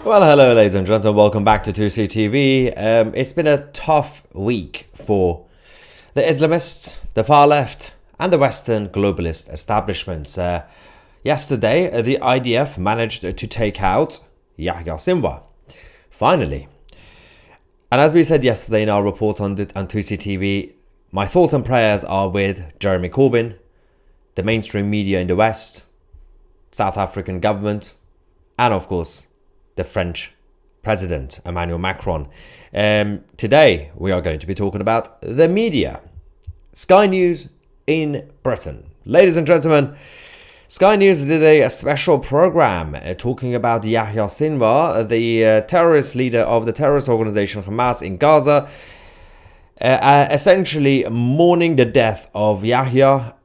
Well, hello, ladies and gentlemen. Welcome back to 2CTV. It's been a tough week for the Islamists, the far left, and the Western globalist establishments. Yesterday, the IDF managed to take out Yahya Sinwar. Finally. And as we said yesterday in our report on 2CTV, my thoughts and prayers are with Jeremy Corbyn, the mainstream media in the West, South African government, and of course, the French President, Emmanuel Macron. Today, we are going to be talking about the media. Sky News in Britain. Ladies and gentlemen, Sky News did a special program talking about Yahya Sinwar, the terrorist leader of the terrorist organization Hamas in Gaza, essentially mourning the death of Yahya,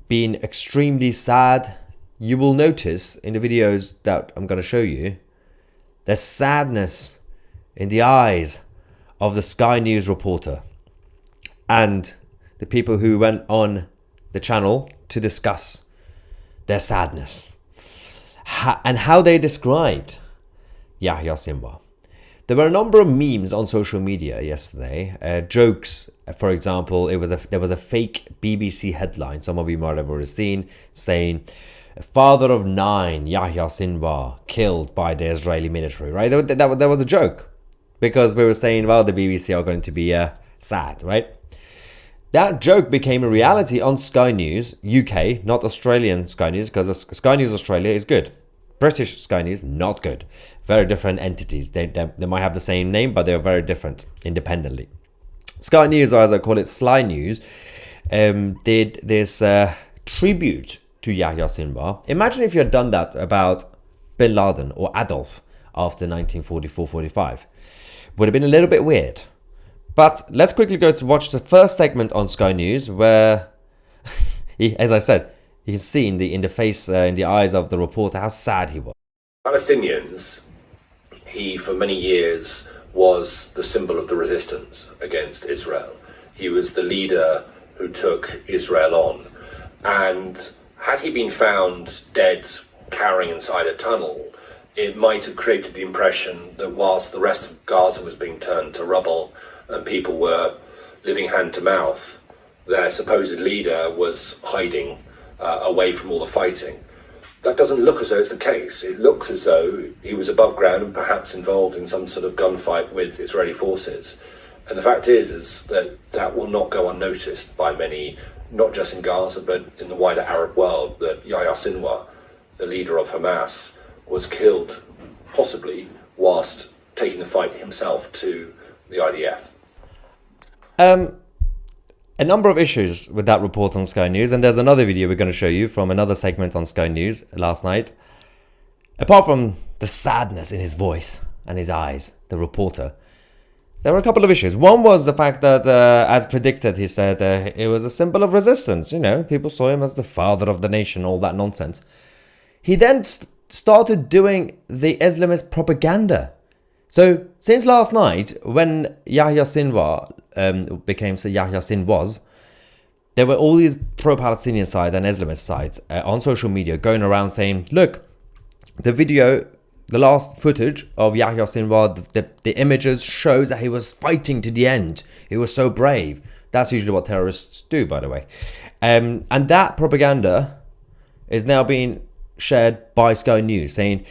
being extremely sad. You will notice in the videos that I'm going to show you, there's sadness in the eyes of the Sky News reporter and the people who went on the channel to discuss their sadness and how they described Yahya Sinwar. There were a number of memes on social media yesterday, jokes. For example, there was a fake BBC headline, some of you might have already seen, saying, "Father of 9, Yahya Sinwar, killed by the Israeli military," right? That was a joke because we were saying, well, the BBC are going to be sad, right? That joke became a reality on Sky News UK, not Australian Sky News, because Sky News Australia is good. British Sky News, not good. Very different entities. They might have the same name, but they're very different independently. Sky News, or as I call it, Sly News, did this tribute to Yahya Sinwar. Imagine if you had done that about Bin Laden or Adolf after 1944-45. Would have been a little bit weird. But let's quickly go to watch the first segment on Sky News where, as I said, you can see in the eyes of the reporter how sad he was. Palestinians, he for many years was the symbol of the resistance against Israel. He was the leader who took Israel on. And had he been found dead, cowering inside a tunnel, it might have created the impression that whilst the rest of Gaza was being turned to rubble and people were living hand to mouth, their supposed leader was hiding away from all the fighting. That doesn't look as though it's the case. It looks as though he was above ground and perhaps involved in some sort of gunfight with Israeli forces. And the fact is that will not go unnoticed by many, not just in Gaza, but in the wider Arab world, that Yahya Sinwar, the leader of Hamas, was killed, possibly, whilst taking the fight himself to the IDF. A number of issues with that report on Sky News, and there's another video we're going to show you from another segment on Sky News last night. Apart from the sadness in his voice and his eyes, the reporter, there were a couple of issues. One was the fact that, as predicted, he said it was a symbol of resistance. You know, people saw him as the father of the nation, all that nonsense. He then started doing the Islamist propaganda. So, since last night, when Yahya Sinwar became Yahya Sinwar, there were all these pro-Palestinian sides and Islamist sides on social media going around saying, look, the video, the last footage of Yahya Sinwar, the images shows that he was fighting to the end. He was so brave. That's usually what terrorists do, by the way. And that propaganda is now being shared by Sky News, saying,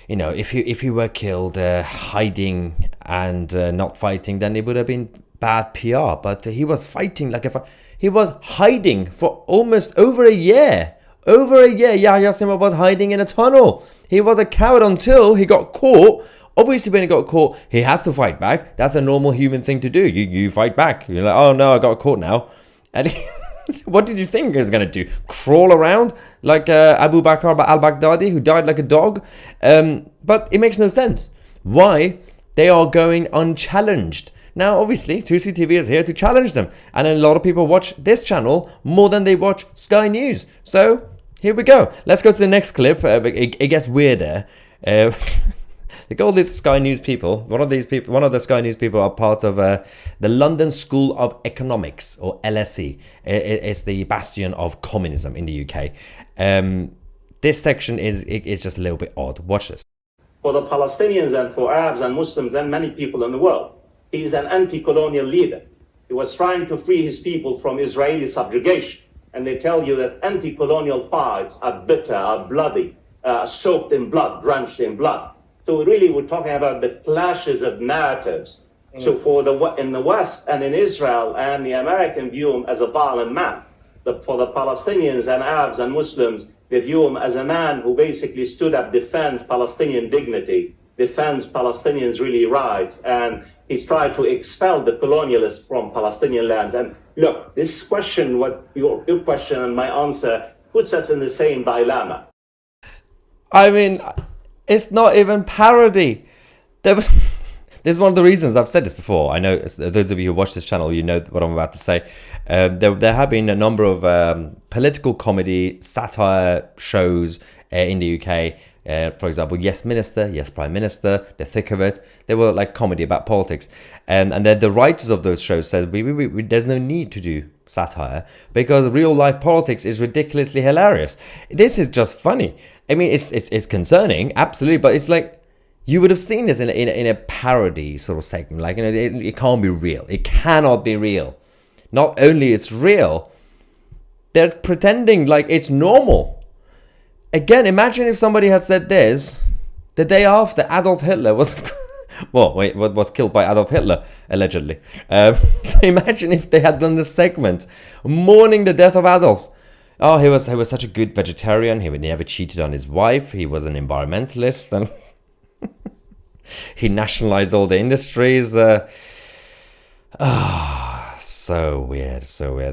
you know, if he were killed hiding and not fighting, then it would have been bad PR. But he was fighting like he was hiding for almost over a year. Over a year, Yahya Sinwar was hiding in a tunnel. He was a coward until he got caught. Obviously, when he got caught, he has to fight back. That's a normal human thing to do. You fight back. You're like, oh no, I got caught now. And what did you think he was going to do? Crawl around like Abu Bakr al-Baghdadi, who died like a dog? But it makes no sense. Why they are going unchallenged. Now, obviously, 2CTV is here to challenge them. And a lot of people watch this channel more than they watch Sky News. So, here we go. Let's go to the next clip. It gets weirder. They call these Sky News people. One of the Sky News people are part of the London School of Economics, or LSE. It's the bastion of communism in the UK. This section is just a little bit odd. Watch this. for the Palestinians and for Arabs and Muslims and many people in the world. He is an anti-colonial leader. He was trying to free his people from Israeli subjugation. And they tell you that anti-colonial fights are bitter, are bloody, soaked in blood, drenched in blood. So really we're talking about the clashes of narratives. So in the West and in Israel and the American view him as a violent man. For the Palestinians and Arabs and Muslims, they view him as a man who basically stood up, defends Palestinian dignity, defends Palestinians' really rights, and he's tried to expel the colonialists from Palestinian lands. And look, this question, what your question and my answer, puts us in the same dilemma. I mean, it's not even parody. This is one of the reasons I've said this before. I know those of you who watch this channel, you know what I'm about to say. There have been a number of political comedy, satire shows in the UK. For example, Yes Minister, Yes Prime Minister, The Thick of It. They were like comedy about politics. And then the writers of those shows said, there's no need to do satire because real life politics is ridiculously hilarious. This is just funny. I mean, it's concerning, absolutely, but it's like, you would have seen this in a parody sort of segment. Like, you know, it can't be real. It cannot be real. Not only it's real, they're pretending like it's normal. Again, imagine if somebody had said this the day after Adolf Hitler was... was killed by Adolf Hitler, allegedly. So imagine if they had done this segment mourning the death of Adolf. Oh, he was such a good vegetarian. He never cheated on his wife. He was an environmentalist. And... he nationalized all the industries. So weird.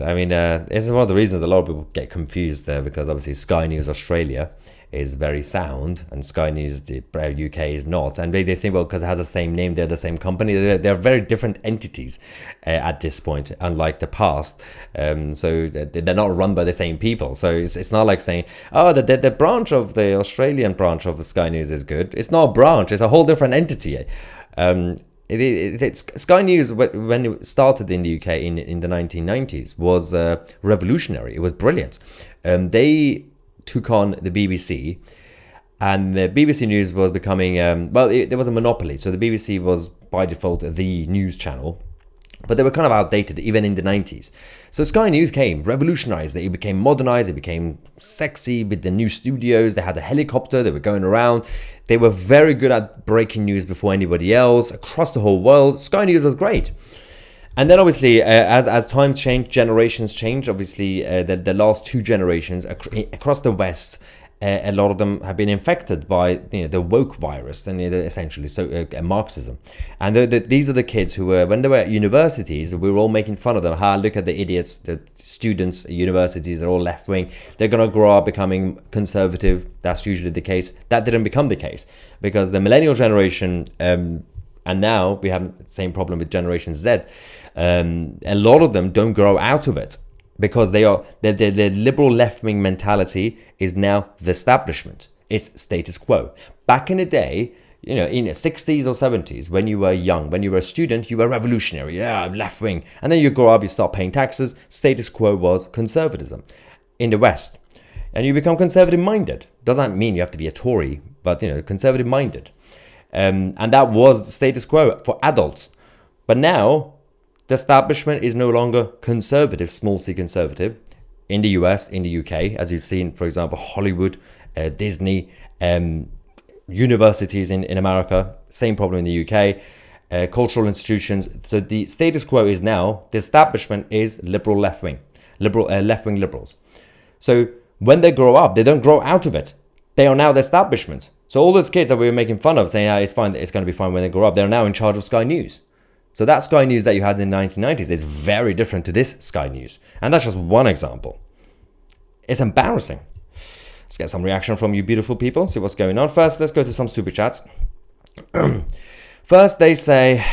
I mean, it's one of the reasons a lot of people get confused there, because obviously Sky News Australia is very sound and Sky News UK is not, and they think, well, because it has the same name, they're the same company. They're very different entities at this point, unlike the past. So they're not run by the same people. So it's not like saying, oh, the branch of the Australian branch of Sky News is good. It's not a branch, it's a whole different entity. It's Sky News, when it started in the UK in the 1990s, was revolutionary. It was brilliant. They took on the BBC, and the BBC News was becoming there was a monopoly, so the BBC was by default the news channel, but they were kind of outdated even in the 90s. So Sky News came, revolutionized it. It became modernized, it became sexy with the new studios. They had a helicopter, they were going around. They were very good at breaking news before anybody else across the whole world. Sky News was great. And then obviously, as times change, generations change. Obviously, the last two generations across the West, a lot of them have been infected by the woke virus, and essentially Marxism. And these are the kids who were, when they were at universities, we were all making fun of them. Look at the idiots, the students at universities, they're all left wing. They're gonna grow up becoming conservative. That's usually the case. That didn't become the case, because the millennial generation, and now we have the same problem with Generation Z. A lot of them don't grow out of it, because their liberal left-wing mentality is now the establishment. It's status quo. Back in the day, in the 60s or 70s, when you were young, when you were a student, you were revolutionary. Yeah, I'm left-wing. And then you grow up, you start paying taxes. Status quo was conservatism in the West. And you become conservative-minded. Doesn't mean you have to be a Tory, but, conservative-minded. And that was the status quo for adults. But now, the establishment is no longer conservative, small c conservative, in the US, in the UK, as you've seen, for example, Hollywood, Disney, universities in America, same problem in the UK, cultural institutions. So the status quo is now, the establishment is liberal left-wing, left-wing liberals. So when they grow up, they don't grow out of it. They are now the establishment. So all those kids that we were making fun of, saying, it's fine, it's going to be fine when they grow up, they're now in charge of Sky News. So that Sky News that you had in the 1990s is very different to this Sky News. And that's just one example. It's embarrassing. Let's get some reaction from you beautiful people, see what's going on. First, let's go to some super chats. First, they say,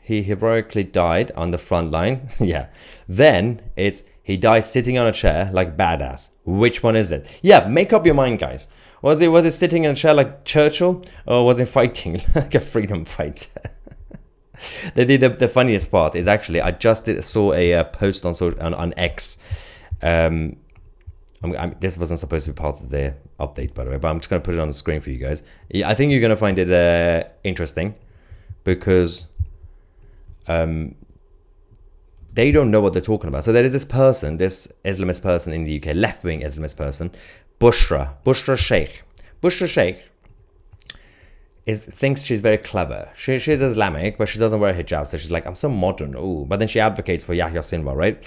he heroically died on the front line. Yeah. Then, it's, he died sitting on a chair like badass. Which one is it? Yeah, make up your mind, guys. Was it sitting in a chair like Churchill? Or was it fighting like a freedom fighter? The funniest part is actually, I just saw a post on X, on This wasn't supposed to be part of the update, by the way, but I'm just going to put it on the screen for you guys. I think you're going to find it interesting because they don't know what they're talking about. So there is this person, this Islamist person in the UK, left-wing Islamist person, Bushra Sheikh. Bushra Sheikh thinks she's very clever. She's Islamic, but she doesn't wear a hijab, so she's like, I'm so modern. Ooh. But then she advocates for Yahya Sinwar, right?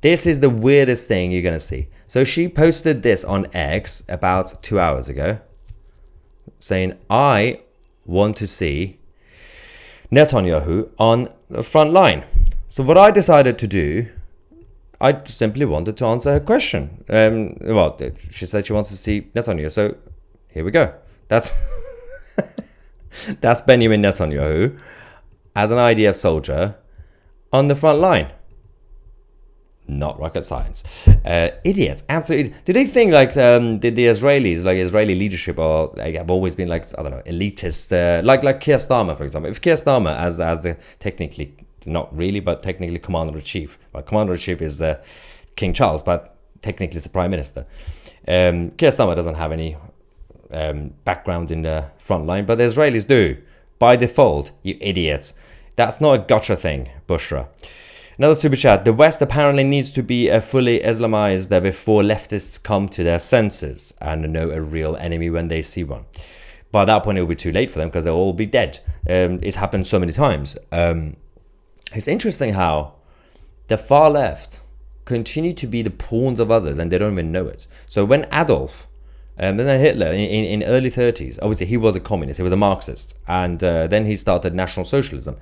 This is the weirdest thing you're going to see. So she posted this on X about 2 hours ago, saying, I want to see Netanyahu on the front line. So what I decided to do, I simply wanted to answer her question. Well, she said she wants to see Netanyahu. So here we go. That's that's Benjamin Netanyahu as an IDF soldier on the front line. Not rocket science. Idiots, absolutely. Do they think like the Israelis, like Israeli leadership, are like have always been like, I don't know, elitist, like Keir Starmer, for example? If Keir Starmer, as the technically, not really, but technically commander-in-chief. Well, commander-in-chief is King Charles, but technically it's the prime minister. Keir Starmer doesn't have any background in the front line, but the Israelis do. By default, you idiots. That's not a gotcha thing, Bushra. Another super chat. The West apparently needs to be fully Islamized before leftists come to their senses and know a real enemy when they see one. By that point, it will be too late for them because they'll all be dead. It's happened so many times. It's interesting how the far left continue to be the pawns of others and they don't even know it. So when Adolf and then Hitler in early 30s, obviously he was a communist, he was a Marxist, and then he started National Socialism.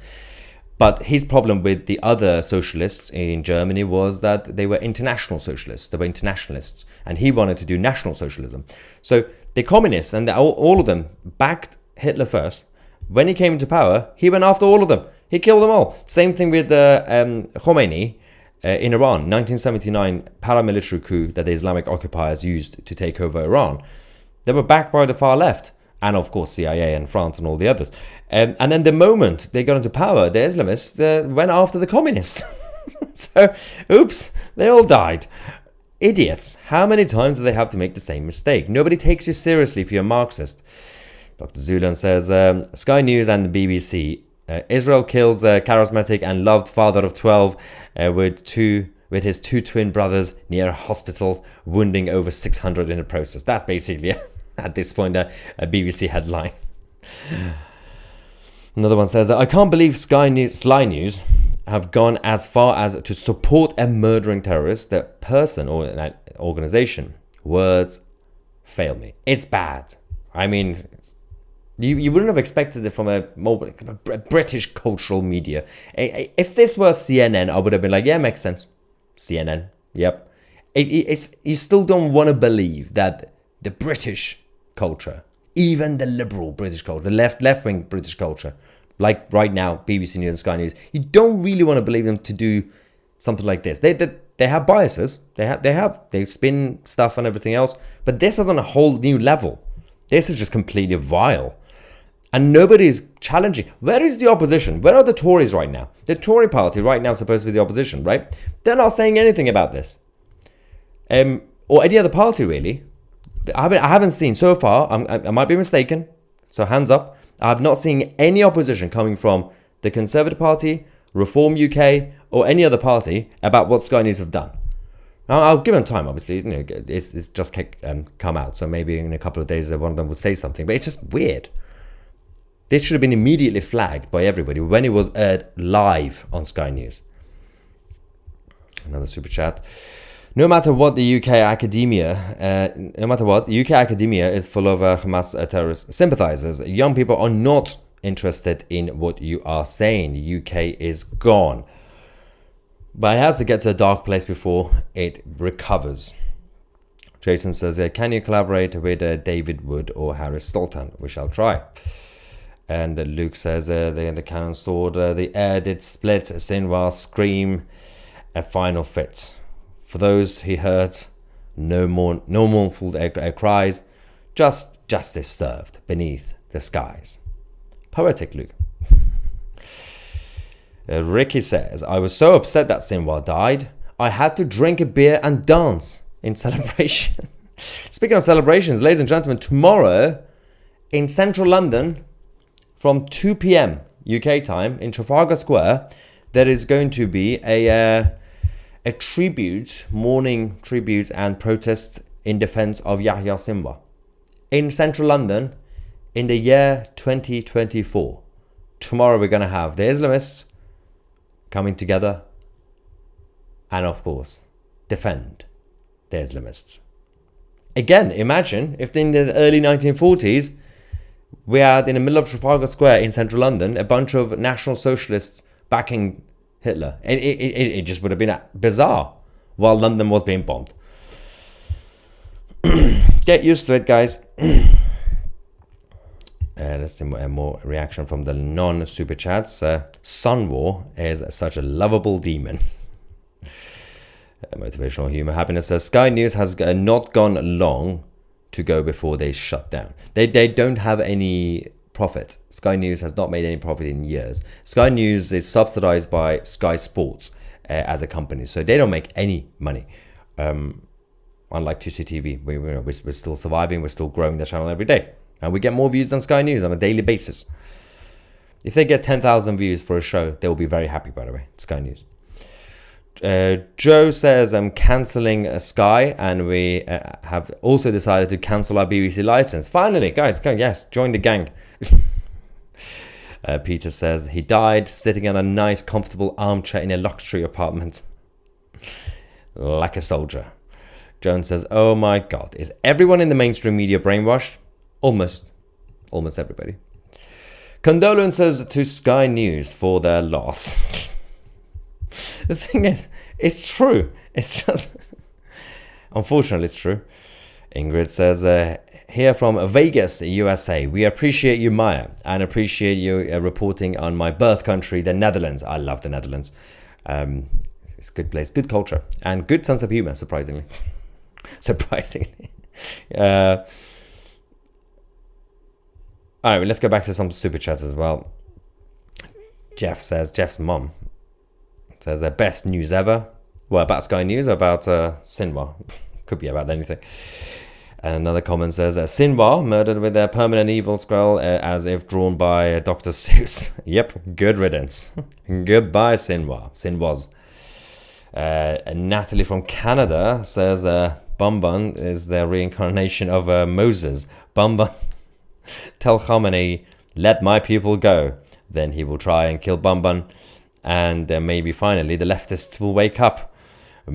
But his problem with the other socialists in Germany was that they were international socialists, they were internationalists, and he wanted to do National Socialism. So the communists, and all of them, backed Hitler first. When he came into power, he went after all of them. He killed them all. Same thing with Khomeini in Iran, 1979 paramilitary coup that the Islamic occupiers used to take over Iran. They were backed by the far left. And of course CIA and France and all the others. And then the moment they got into power, the Islamists went after the communists. So, oops, they all died. Idiots. How many times do they have to make the same mistake? Nobody takes you seriously if you're a Marxist. Dr. Zulan says, Sky News and the BBC, Israel kills a charismatic and loved father of 12 with his two twin brothers near a hospital, wounding over 600 in the process. That's basically, at this point, a BBC headline. Another one says, I can't believe Sly News have gone as far as to support a murdering terrorist, the person or an organization. Words fail me. It's bad. I mean, you wouldn't have expected it from a British cultural media. If this were CNN, I would have been like, yeah, makes sense. CNN, yep. It's you still don't want to believe that the British culture, even the liberal British culture, the left-wing British culture, like right now, BBC News and Sky News, you don't really want to believe them to do something like this. They have biases. They spin stuff and everything else, but this is on a whole new level. This is just completely vile. And nobody is challenging. Where is the opposition? Where are the Tories right now? The Tory party right now is supposed to be the opposition, right? They're not saying anything about this. Or any other party, really. I haven't seen so far, I might be mistaken, so hands up. I have not seen any opposition coming from the Conservative Party, Reform UK, or any other party about what Sky News have done. Now, I'll give them time, obviously. You know, it's just come out, so maybe in a couple of days one of them would say something, but it's just weird. This should have been immediately flagged by everybody when it was aired live on Sky News. Another super chat. No matter what, the UK academia, the UK academia is full of Hamas terrorist sympathizers. Young people are not interested in what you are saying. The UK is gone. But it has to get to a dark place before it recovers. Jason says, can you collaborate with David Wood or Harris Sultan? We shall try. And Luke says, the cannon sword, the air did split, Sinwar scream, a final fit. For those he hurt, no mournful cries, just justice served beneath the skies. Poetic, Luke. Ricky says, I was so upset that Sinwar died, I had to drink a beer and dance. in celebration. Speaking of celebrations, ladies and gentlemen, tomorrow in central London from 2 p.m. UK time in Trafalgar Square, there is going to be a tribute, mourning tribute and protest in defense of Yahya Sinwar in central London in the year 2024. Tomorrow we're going to have the Islamists coming together and, of course, defend the Islamists. Again, imagine if in the early 1940s we had in the middle of Trafalgar Square in central London a bunch of National Socialists backing Hitler. It just would have been bizarre while London was being bombed. Get used to it, guys. Let's see more reaction from the non-super chats. Sunwar is such a lovable demon. Motivational humor. Happiness says Sky News has not gone long to go before they shut down. They don't have any profit. Sky News has not made any profit in years. Sky News is subsidized by Sky Sports as a company, so they don't make any money. Unlike 2CTV, we're still surviving, we're still growing the channel every day. And we get more views than Sky News on a daily basis. If they get 10,000 views for a show, they will be very happy, by the way. Sky News. Joe says I'm cancelling Sky, and we have also decided to cancel our BBC license. Finally, guys, yes, join the gang. Peter says he died sitting in a nice, comfortable armchair in a luxury apartment. Like a soldier. Joan says, oh my God, is everyone in the mainstream media brainwashed? Almost everybody. Condolences to Sky News for their loss. The thing is, it's true. It's just, unfortunately, it's true. Ingrid says, here from Vegas, USA, we appreciate you, Maya, and appreciate you reporting on my birth country, the Netherlands. I love the Netherlands. It's a good place, good culture, and good sense of humor, surprisingly. Surprisingly. All right, let's go back to some super chats as well. Jeff says, Jeff's mom says, the best news ever. Well, about Sky News, about Sinwar. Could be about anything. And another comment says, Sinwar murdered with a permanent evil scroll as if drawn by Dr. Seuss. Yep, good riddance. Goodbye, Sinwar. Sinwars. Natalie from Canada says, Bumban is the reincarnation of Moses. Bumban, tell Khamenei, let my people go. Then he will try and kill Bumban. And maybe finally the leftists will wake up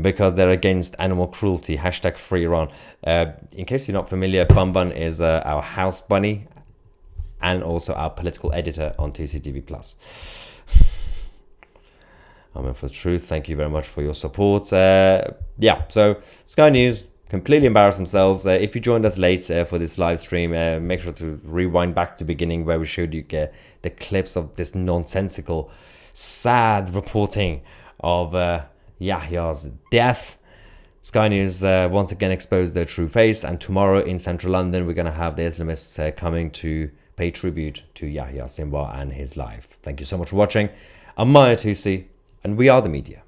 because they're against animal cruelty. Hashtag free Iran. In case you're not familiar, Bumban is our house bunny and also our political editor on TCTV+. I'm in for truth. Thank you very much for your support. Yeah, so Sky News completely embarrassed themselves. If you joined us late for this live stream, make sure to rewind back to the beginning where we showed you the clips of this nonsensical, sad reporting of Yahya's death. Sky News once again exposed their true face, and tomorrow in central London we're going to have the Islamists coming to pay tribute to Yahya Sinwar and his life. Thank you so much for watching. I'm Maya Tusi, and we are the media.